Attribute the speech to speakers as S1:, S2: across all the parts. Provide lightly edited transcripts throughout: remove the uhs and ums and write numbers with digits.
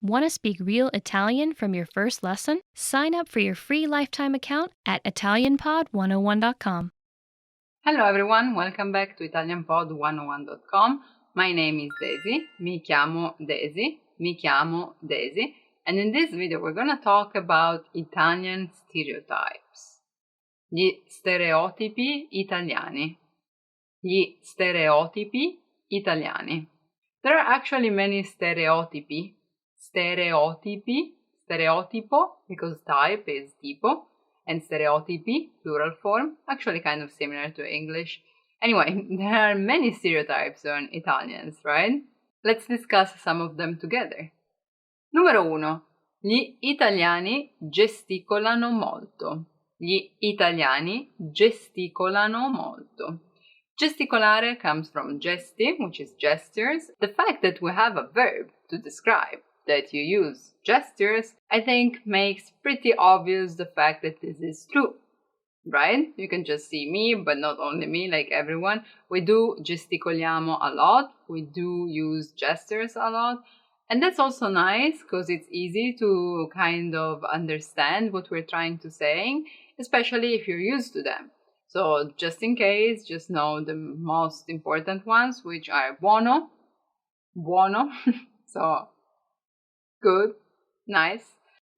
S1: Want to speak real Italian from your first lesson? Sign up for your free lifetime account at ItalianPod101.com.
S2: Hello everyone, welcome back to ItalianPod101.com. My name is Daisy, mi chiamo Daisy, and in this video we're gonna talk about Italian stereotypes. Gli stereotipi italiani. Gli stereotipi italiani. There are actually many stereotipi, stereotipo, because type is tipo, and stereotipi, plural form, actually kind of similar to English. Anyway, there are many stereotypes on Italians, right? Let's discuss some of them together. Numero 1. Gli italiani gesticolano molto. Gli italiani gesticolano molto. Gesticolare comes from gesti, which is gestures. The fact that we have a verb to describe that you use gestures, I think makes pretty obvious the fact that this is true, right? You can just see me, but not only me, like everyone. We do gesticoliamo a lot. We do use gestures a lot. And that's also nice because it's easy to kind of understand what we're trying to say, especially if you're used to them. So just in case, just know the most important ones, which are buono, so good, nice,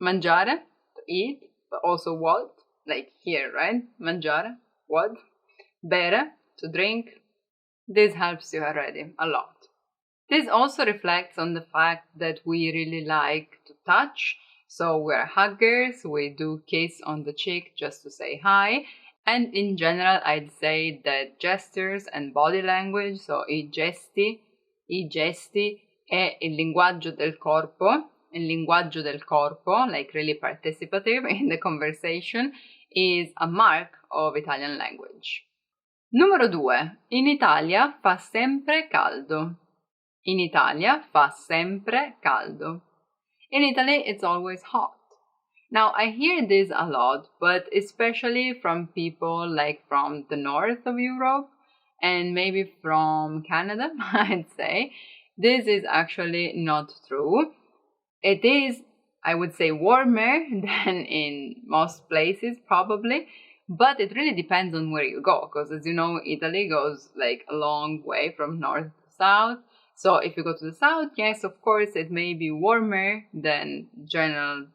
S2: mangiare, to eat, but also what, like here, right? Mangiare, what, bere, to drink. This helps you already a lot. This also reflects on the fact that we really like to touch. So we're huggers, we do kiss on the cheek just to say hi. And in general, I'd say that gestures and body language, so i gesti e il linguaggio del corpo, like really participative in the conversation, is a mark of Italian language. Numero 2. In Italia fa sempre caldo. In Italia fa sempre caldo. In Italy, it's always hot. Now, I hear this a lot, but especially from people like from the north of Europe and maybe from Canada, I'd say, this is actually not true. It is, I would say, warmer than in most places, probably, but it really depends on where you go, because as you know, Italy goes like a long way from north to south. So if you go to the south, yes, of course, it may be warmer than general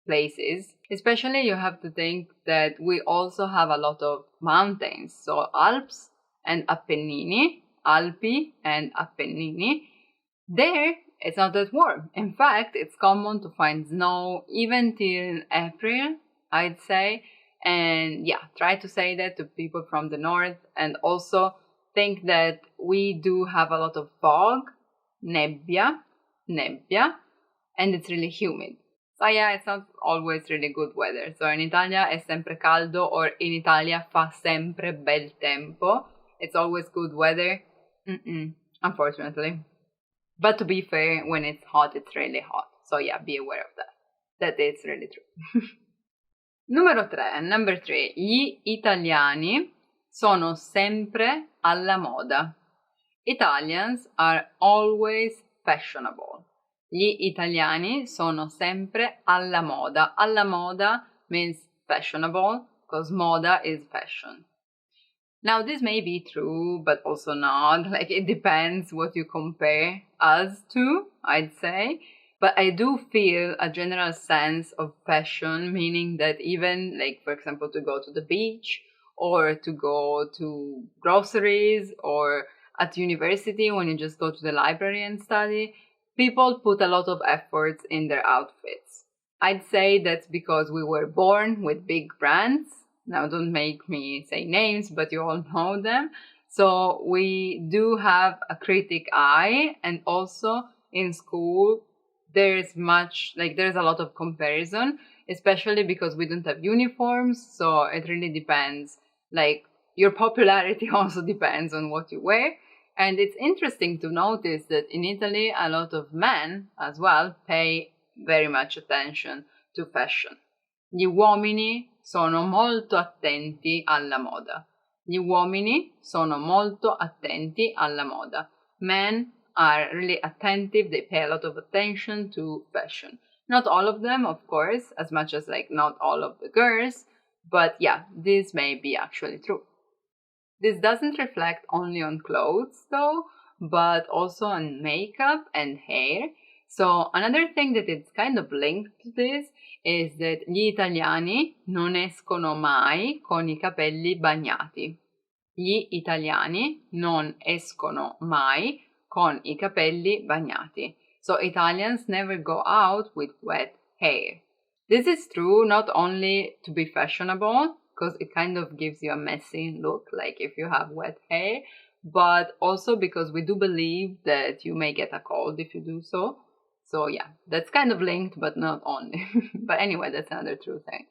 S2: places. Especially you have to think that we also have a lot of mountains. So Alps and Appennini, Alpi and Appennini, there it's not that warm. In fact, it's common to find snow even till April, I'd say. And yeah, try to say that to people from the north, and also think that we do have a lot of fog, nebbia, and it's really humid. So yeah, it's not always really good weather. So in Italia è sempre caldo, or in Italia fa sempre bel tempo. It's always good weather. Unfortunately. But to be fair, when it's hot, it's really hot. So yeah, be aware of that. That is really true. Number 3. Gli italiani sono sempre alla moda. Italians are always fashionable. Gli italiani sono sempre alla moda. Alla moda means fashionable, because moda is fashion. Now, this may be true, but also not. Like, it depends what you compare us to, I'd say. But I do feel a general sense of fashion, meaning that even, like, for example, to go to the beach, or to go to groceries, or at university when you just go to the library and study, people put a lot of efforts in their outfits. I'd say that's because we were born with big brands. Now, don't make me say names, but you all know them. So we do have a critic eye, and also in school, there's a lot of comparison, especially because we don't have uniforms. So it really depends. Like, your popularity also depends on what you wear. And it's interesting to notice that in Italy, a lot of men as well pay very much attention to fashion. Gli uomini sono molto attenti alla moda. Gli uomini sono molto attenti alla moda. Men are really attentive. They pay a lot of attention to fashion. Not all of them, of course, as much as like not all of the girls, but yeah, this may be actually true. This doesn't reflect only on clothes though, but also on makeup and hair. So another thing that is kind of linked to this is that gli italiani non escono mai con I capelli bagnati. Gli italiani non escono mai con I capelli bagnati. So Italians never go out with wet hair. This is true not only to be fashionable, because it kind of gives you a messy look, like if you have wet hair, but also because we do believe that you may get a cold if you do so. So yeah, that's kind of linked, but not only. But anyway, that's another true thing.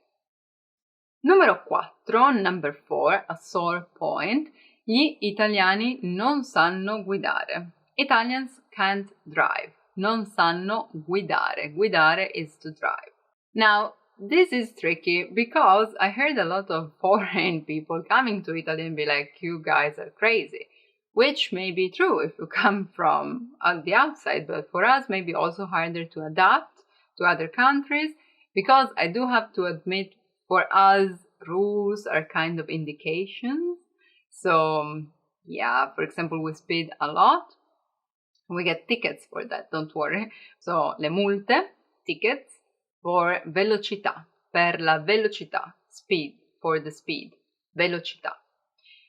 S2: Numero 4, number 4, a sore point. Gli italiani non sanno guidare. Italians can't drive. Non sanno guidare. Guidare is to drive. Now, this is tricky because I heard a lot of foreign people coming to Italy and be like, you guys are crazy. Which may be true if you come from the outside, but for us, maybe also harder to adapt to other countries because I do have to admit, for us, rules are kind of indications. So, yeah, for example, we speed a lot. We get tickets for that, don't worry. So, le multe, tickets, for velocità, per la velocità, speed, for the speed, velocità.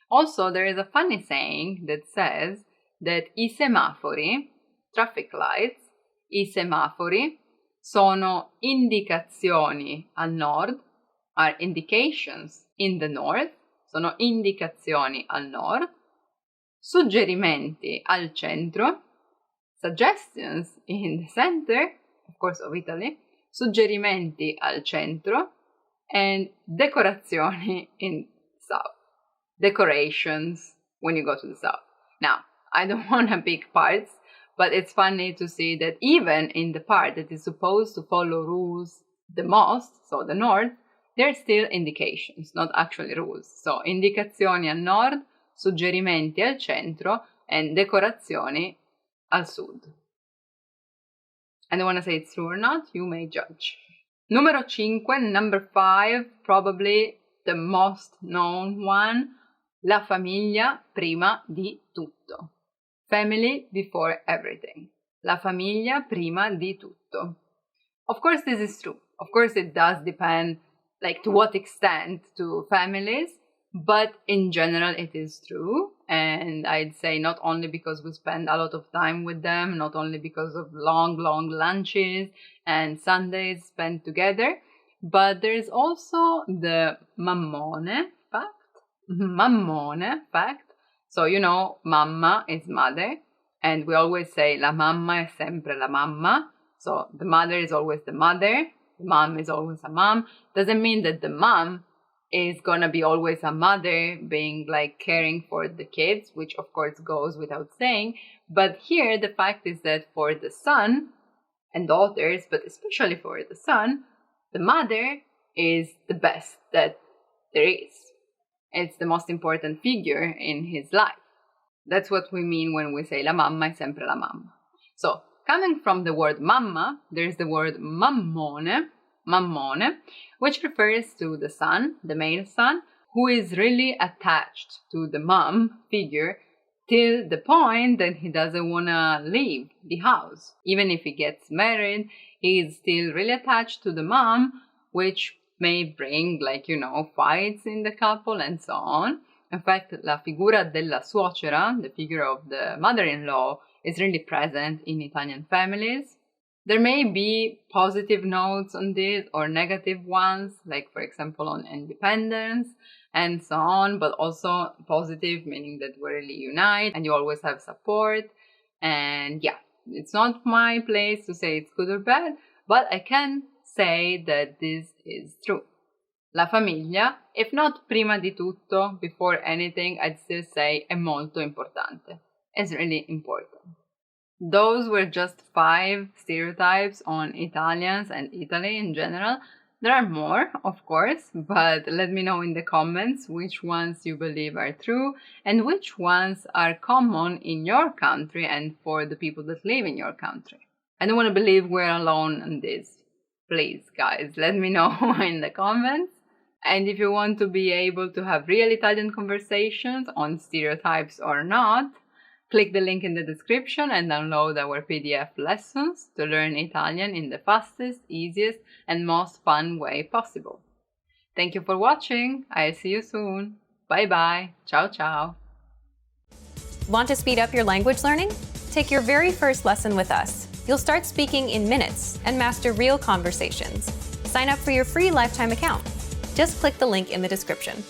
S2: Also, there is a funny saying that says that I semafori, traffic lights, I semafori sono indicazioni al nord, are indications in the north, sono indicazioni al nord, suggerimenti al centro, suggestions in the center, of course of Italy, suggerimenti al centro, and decorazioni in south. Decorations when you go to the south. Now, I don't want to pick parts, but it's funny to see that even in the part that is supposed to follow rules the most, so the north, there are still indications, not actually rules. So, indicazioni al nord, suggerimenti al centro, and decorazioni al sud. I don't want to say it's true or not, you may judge. Numero 5, number 5, probably the most known one, la famiglia prima di tutto. Family before everything. La famiglia prima di tutto. Of course, this is true. Of course, it does depend, like, to what extent to families, but in general, it is true. And I'd say not only because we spend a lot of time with them, not only because of long lunches and Sundays spent together, but there is also the mammone fact. Mammone fact. So, you know, mamma is mother, and we always say la mamma è sempre la mamma. So the mother is always the mother, the mom is always a mom. Doesn't mean that the mom is gonna be always a mother being like caring for the kids, which of course goes without saying. But here the fact is that for the son and daughters, but especially for the son, the mother is the best that there is. It's the most important figure in his life. That's what we mean when we say la mamma è sempre la mamma. So, coming from the word mamma, there's the word mammone, which refers to the son, the male son, who is really attached to the mom figure till the point that he doesn't want to leave the house. Even if he gets married, he is still really attached to the mom, which may bring, like, you know, fights in the couple and so on. In fact, la figura della suocera, the figure of the mother-in-law, is really present in Italian families. There may be positive notes on this or negative ones, like for example on independence and so on, but also positive, meaning that we really unite and you always have support. And yeah, it's not my place to say it's good or bad, but I can say that this is true. La famiglia, if not prima di tutto, before anything, I'd still say è molto importante. It's really important. Those were just 5 stereotypes on Italians and Italy in general. There are more, of course, but let me know in the comments which ones you believe are true and which ones are common in your country and for the people that live in your country. I don't want to believe we're alone in this. Please, guys, let me know in the comments. And if you want to be able to have real Italian conversations on stereotypes or not, click the link in the description and download our PDF lessons to learn Italian in the fastest, easiest, and most fun way possible. Thank you for watching. I'll see you soon. Bye bye. Ciao ciao.
S3: Want to speed up your language learning? Take your very first lesson with us. You'll start speaking in minutes and master real conversations. Sign up for your free lifetime account. Just click the link in the description.